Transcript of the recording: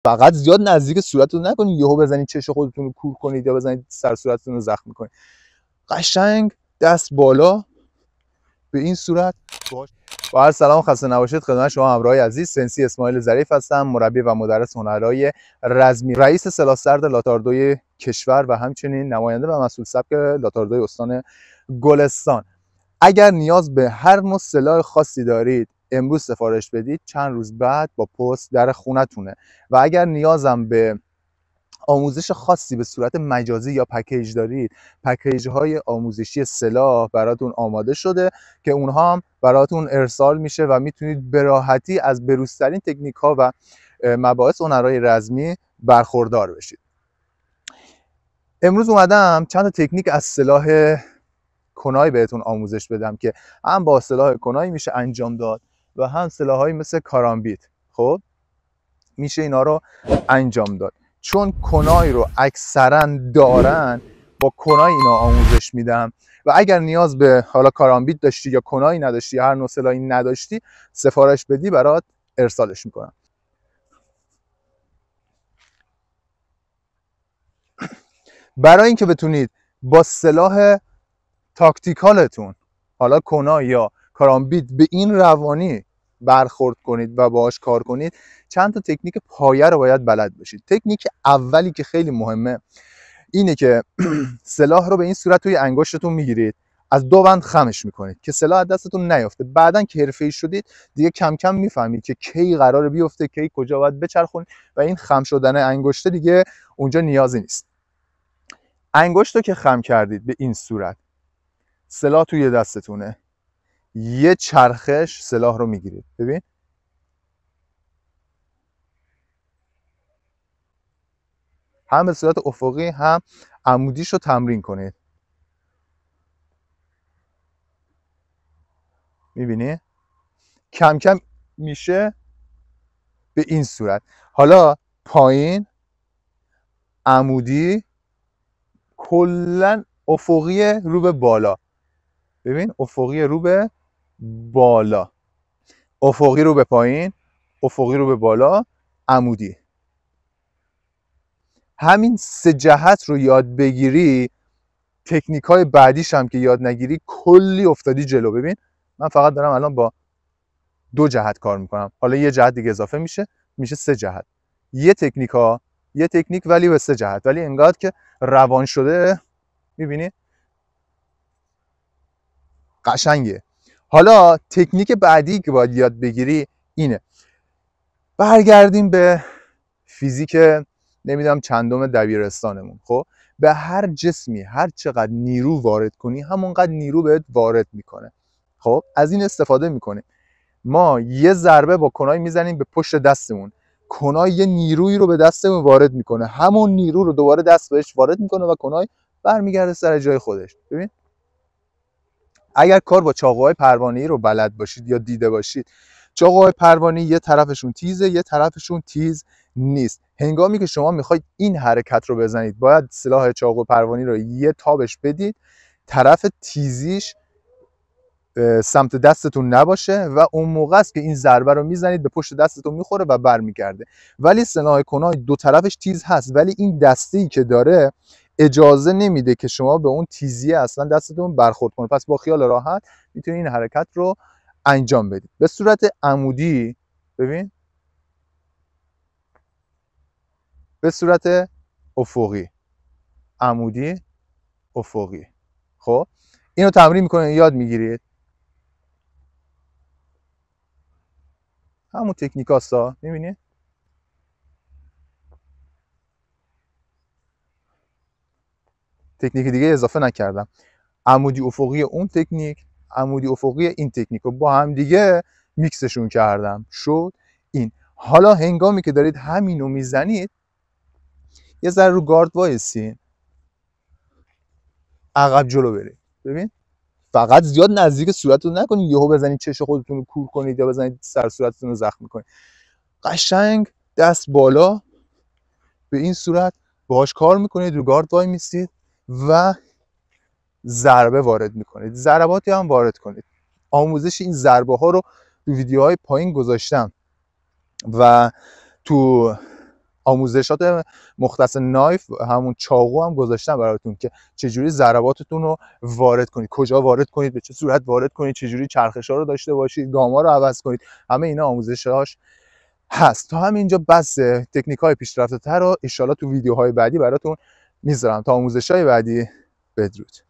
فقط زیاد نزدیک صورتتون نکنید یهو بزنید چش خودتون رو کور کنید یا بزنید سر صورتتون رو زخمی کنید. قشنگ دست بالا به این صورت. با هر سلام خسته نباشید خدمت شما همراهی عزیز. سنسی اسماعیل ظریف هستم، مربی و مدرس هنرهای رزمی، رئیس سلاح سرد لاتاردوی کشور و همچنین نماینده و مسئول سبک لاتاردوی استان گلستان. اگر نیاز به هر نوع سلاح خاصی دارید امروز سفارش بدید، چند روز بعد با پست در خونتونه. و اگر نیازم به آموزش خاصی به صورت مجازی یا پکیج دارید، پکیج های آموزشی سلاح براتون آماده شده که اونها هم براتون ارسال میشه و میتونید به راحتی از بروزترین تکنیک ها و مباحث هنرهای رزمی برخوردار بشید. امروز اومدم چند تا تکنیک از سلاح کنای بهتون آموزش بدم که هم با سلاح کنای میشه انجام داد و هم سلاحایی مثل کارامبیت خب میشه اینا رو انجام داد. چون کنای رو اکثرا دارن با کنای اینا آموزش میدم و اگر نیاز به حالا کارامبیت داشتی یا کنای نداشتی، هر نوع سلاحی نداشتی، سفارش بدی برات ارسالش میکنم. برای اینکه بتونید با سلاح تاکتیکالتون حالا کنای یا کارامبیت به این روانی برخورد کنید و باهاش کار کنید، چند تا تکنیک پایه رو باید بلد باشید. تکنیک اولی که خیلی مهمه اینه که سلاح رو به این صورت توی انگشتتون میگیرید، از دو بند خمش میکنید که سلاح از دستتون نیفته. بعدن که حرفه‌ای شدید دیگه کم کم میفهمید که کی قراره بیفته، کی کجا باید بچرخونید و این خم شدن انگشته دیگه اونجا نیازی نیست. انگشت رو که خم کردید به این صورت، سلاح توی دستتونه، یه چرخش سلاح رو میگیرید. ببین هم به صورت افقی هم عمودیش رو تمرین کنید. میبینی کم کم میشه به این صورت. حالا پایین عمودی، کلا افقی رو به بالا. ببین افقی رو به بالا، افقی رو به پایین، افقی رو به بالا، عمودی. همین سه جهت رو یاد بگیری، تکنیک های بعدیش هم که یاد نگیری کلی افتادی جلو. ببین من فقط دارم الان با دو جهت کار میکنم، حالا یه جهت دیگه اضافه میشه سه جهت. یه تکنیک ولی به سه جهت، ولی انقدر که روان شده. میبینی قشنگه. حالا تکنیک بعدی که باید یاد بگیری اینه. برگردیم به فیزیک نمیدونم چندم دبیرستانمون. خب به هر جسمی هر چقدر نیرو وارد کنی همونقدر نیرو بهت وارد میکنه. خب از این استفاده میکنیم. ما یه ضربه با کنای میزنیم به پشت دستمون، کنای یه نیرویی رو به دستمون وارد میکنه، همون نیرو رو دوباره دست بهش وارد میکنه و کنای برمیگرده سر جای خودش. ببین اگر کار با چاقوهای پروانه‌ای رو بلد باشید یا دیده باشید، چاقوهای پروانه‌ای یه طرفشون تیزه یه طرفشون تیز نیست. هنگامی که شما میخواید این حرکت رو بزنید باید سلاح چاقو پروانه‌ای رو یه تابش بدید، طرف تیزیش سمت دستتون نباشه و اون موقع است که این ضربه رو میزنید به پشت دستتون میخوره و برمیگرده. ولی سلاح کنای دو طرفش تیز هست ولی این دسته‌ای که داره اجازه نمیده که شما به اون تیزی اصلا دستتون برخورد کنه. پس با خیال راحت میتونید این حرکت رو انجام بدید به صورت عمودی. ببین به صورت افقی، عمودی، افقی. خب اینو تمرین میکنید، یاد میگیرید. همون تکنیک هاستا. میبینید تکنیک دیگه اضافه نکردم. عمودی افقی اون تکنیک، عمودی افقی این تکنیک رو با هم دیگه میکسشون کردم شد این. حالا هنگامی که دارید همینو میزنید یه ذره رو گارد وایسین، عقب جلو برید. ببین فقط زیاد نزدیک صورتتون نکنید یهو بزنید چش خودتون رو کور کنید یا بزنید سر صورتتون رو زخم کنید. قشنگ دست بالا به این صورت باهاش کار میکنید، رو گارد وای میستید و ضربه وارد میکنید، ضرباتی هم وارد کنید. آموزش این ضربه ها رو تو ویدیوهای پایین گذاشتم و تو آموزشات مختص نایف، همون چاقو هم گذاشتم براتون که چجوری ضرباتتون رو وارد کنید، کجا وارد کنید، به چه صورت وارد کنید، چجوری چرخش‌ها رو داشته باشید، گام‌ها رو عوض کنید. همه اینا آموزش‌هاش هست. تا همینجا بس. تکنیک‌های پیشرفته‌تر رو ان شاءالله تو ویدیوهای بعدی براتون میذارم. تا آموزش‌های بعدی، بدرود.